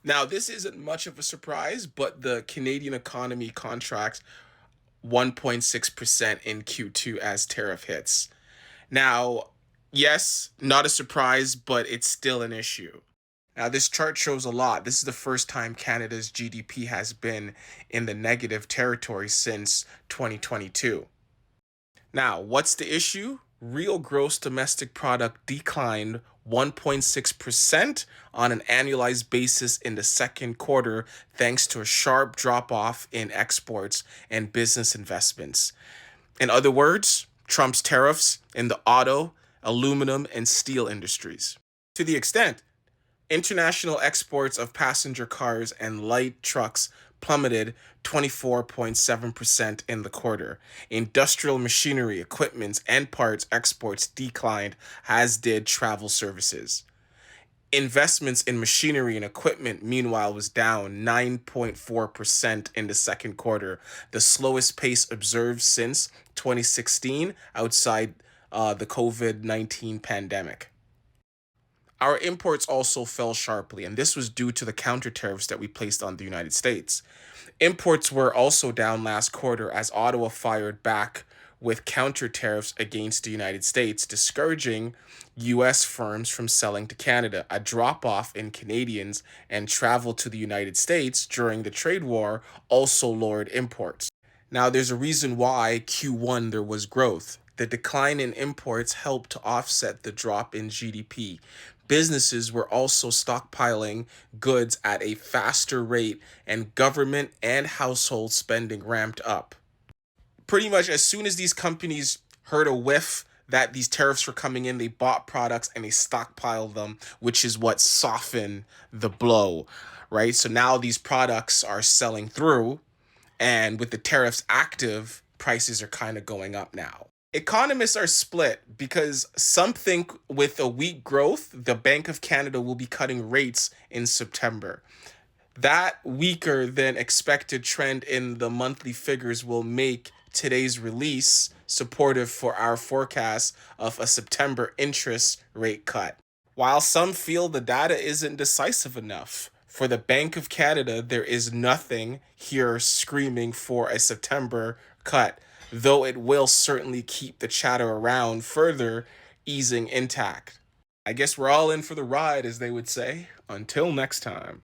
Now, this isn't much of a surprise, but the Canadian economy contracts 1.6% in Q2 as tariff hits. Now, yes, not a surprise, but it's still an issue. Now, this chart shows a lot. This is the first time Canada's GDP has been in the negative territory since 2022. Now, what's the issue? Real gross domestic product declined 1.6% on an annualized basis in the second quarter, thanks to a sharp drop off in exports and business investments. In other words, Trump's tariffs in the auto, aluminum, and steel industries. To the extent international exports of passenger cars and light trucks plummeted 24.7% in the quarter. Industrial machinery, equipment, and parts exports declined, as did travel services. Investments in machinery and equipment, meanwhile, was down 9.4% in the second quarter, the slowest pace observed since 2016 outside the COVID-19 pandemic. Our imports also fell sharply, and this was due to the counter tariffs that we placed on the United States. Imports were also down last quarter as Ottawa fired back with counter tariffs against the United States, discouraging US firms from selling to Canada. A drop off in Canadians and travel to the United States during the trade war also lowered imports. Now, there's a reason why Q1 there was growth. The decline in imports helped to offset the drop in GDP. Businesses were also stockpiling goods at a faster rate, and government and household spending ramped up. Pretty much as soon as these companies heard a whiff that these tariffs were coming in, they bought products and they stockpiled them, which is what softened the blow, right? So now these products are selling through, and with the tariffs active, prices are kind of going up now. Economists are split because some think with a weak growth, the Bank of Canada will be cutting rates in September. That weaker than expected trend in the monthly figures will make today's release supportive for our forecast of a September interest rate cut. While some feel the data isn't decisive enough, for the Bank of Canada, there is nothing here screaming for a September cut, though it will certainly keep the chatter around further easing intact. I guess we're all in for the ride, as they would say. Until next time.